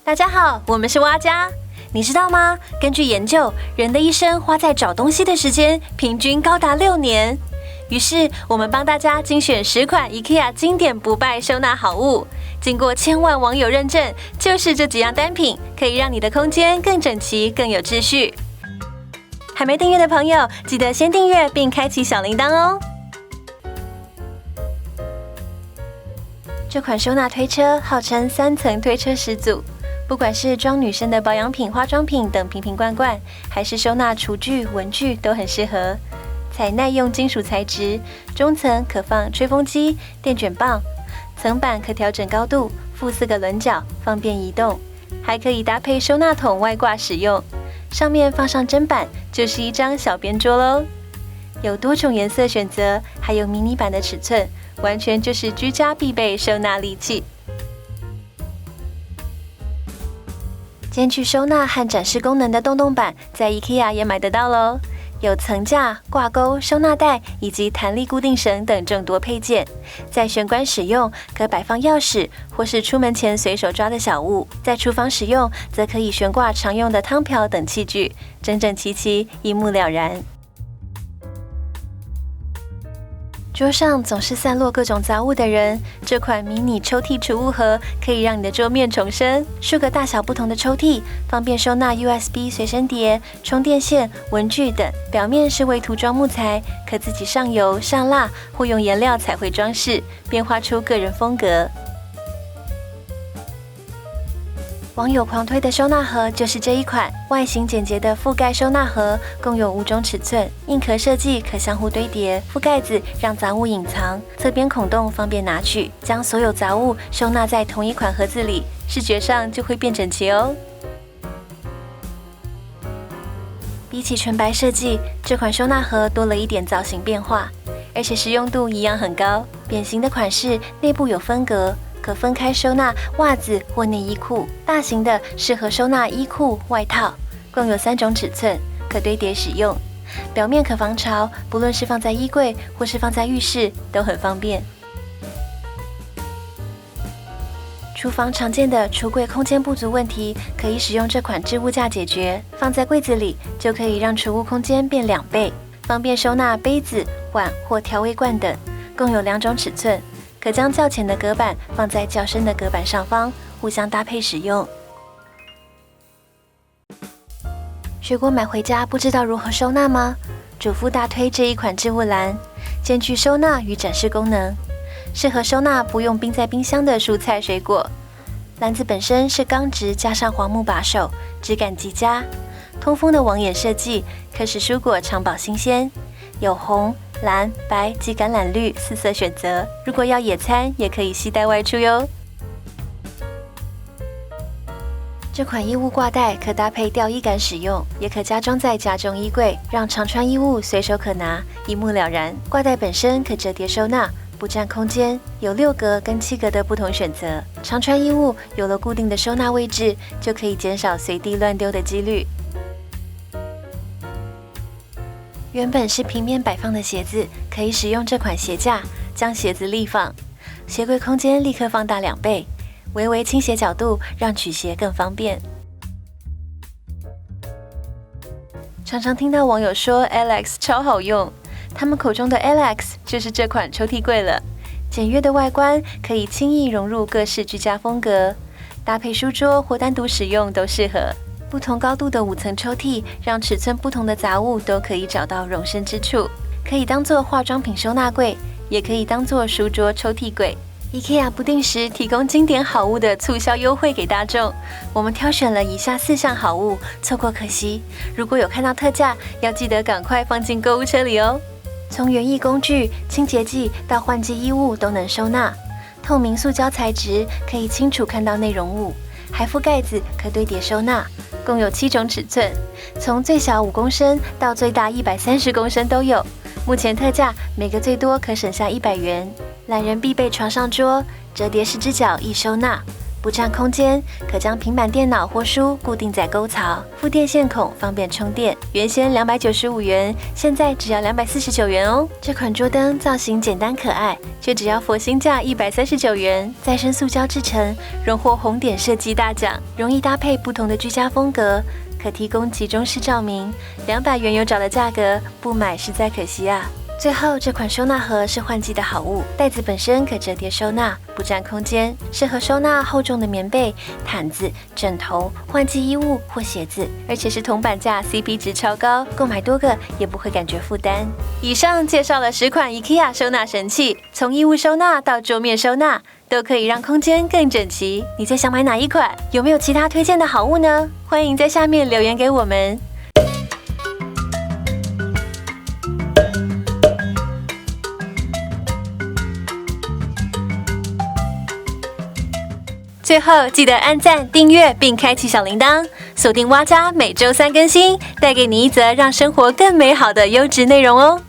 大家好，我们是蛙家。你知道吗？根据研究，人的一生花在找东西的时间平均高达6年。于是，我们帮大家精选10款 IKEA 经典不败收纳好物，经过千万网友认证，就是这几样单品可以让你的空间更整齐、更有秩序。还没订阅的朋友，记得先订阅并开启小铃铛哦。这款收纳推车号称3层推车始祖。不管是装女生的保养品、化妆品等瓶瓶罐罐，还是收纳厨具、文具，都很适合。采耐用金属材质，中层可放吹风机、电卷棒，层板可调整高度，附4个轮角，方便移动。还可以搭配收纳桶外挂使用，上面放上砧板，就是一张小边桌喽。有多种颜色选择，还有迷你版的尺寸，完全就是居家必备收纳利器。兼具收纳和展示功能的洞洞板，在 IKEA 也买得到咯。有层架、挂钩、收纳袋以及弹力固定绳等众多配件。在玄关使用，可摆放钥匙或是出门前随手抓的小物；在厨房使用，则可以悬挂常用的汤瓢等器具，整整齐齐，一目了然。桌上总是散落各种杂物的人，这款迷你抽屉储物盒可以让你的桌面重生。数个大小不同的抽屉，方便收纳 USB 随身碟、充电线、文具等。表面是为涂装木材，可自己上油、上蜡或用颜料彩绘装饰，变化出个人风格。网友狂推的收纳盒就是这一款，外形简洁的覆盖收纳盒，共有5种尺寸，硬壳设计可相互堆叠，覆盖子让杂物隐藏，侧边孔洞方便拿取，将所有杂物收纳在同一款盒子里，视觉上就会变整齐哦。比起纯白设计，这款收纳盒多了一点造型变化，而且实用度一样很高。扁形的款式内部有分隔，可分开收纳袜子或内衣裤，大型的适合收纳衣裤、外套，共有3种尺寸，可堆叠使用。表面可防潮，不论是放在衣柜或是放在浴室，都很方便。厨房常见的橱柜空间不足问题，可以使用这款置物架解决。放在柜子里，就可以让储物空间变2倍，方便收纳杯子、碗或调味罐等，共有2种尺寸。可将较浅的隔板放在较深的隔板上方，互相搭配使用。水果买回家不知道如何收纳吗？主妇大推这一款置物篮，兼具收纳与展示功能，适合收纳不用冰在冰箱的蔬菜水果。篮子本身是钢质加上黄木把手，质感极佳。通风的网眼设计，可使蔬果常保新鲜。有红、蓝、白及橄榄绿4色选择，如果要野餐，也可以携带外出哟。这款衣物挂袋可搭配吊衣杆使用，也可加装在家中衣柜，让常穿衣物随手可拿，一目了然。挂袋本身可折叠收纳，不占空间，有6格跟7格的不同选择。常穿衣物有了固定的收纳位置，就可以减少随地乱丢的几率。原本是平面摆放的鞋子，可以使用这款鞋架将鞋子立放，鞋柜空间立刻放大2倍，微微倾斜角度让取鞋更方便。常常听到网友说 Alex 超好用，他们口中的 Alex 就是这款抽屉柜了。简约的外观可以轻易融入各式居家风格，搭配书桌或单独使用都适合。不同高度的5层抽屉，让尺寸不同的杂物都可以找到容身之处。可以当作化妆品收纳柜，也可以当作书桌抽屉柜。IKEA 不定时提供经典好物的促销优惠给大众，我们挑选了以下4项好物，错过可惜。如果有看到特价，要记得赶快放进购物车里哦。从园艺工具、清洁剂到换季衣物都能收纳，透明塑胶材质可以清楚看到内容物，还附盖子可堆叠收纳。共有7种尺寸，从最小5公升到最大130公升都有。目前特价，每个最多可省下100元。懒人必备床上桌，折叠式支脚易收纳，不占空间，可将平板电脑或书固定在沟槽，附电线孔方便充电。原先295元，现在只要249元哦。这款桌灯造型简单可爱，却只要佛心价139元，再生塑胶制成，荣获红点设计大奖，容易搭配不同的居家风格。可提供集中式照明，200元有找的价格，不买实在可惜啊！最后，这款收纳盒是换季的好物，袋子本身可折叠收纳，不占空间，适合收纳厚重的棉被、毯子、枕头、换季衣物或鞋子，而且是铜板价 ，CP 值超高，购买多个也不会感觉负担。以上介绍了10款 IKEA 收纳神器，从衣物收纳到桌面收纳，都可以让空间更整齐。你最想买哪一款？有没有其他推荐的好物呢？欢迎在下面留言给我们。最后记得按赞、订阅并开启小铃铛，锁定蛙家每周3更新，带给你一则让生活更美好的优质内容哦。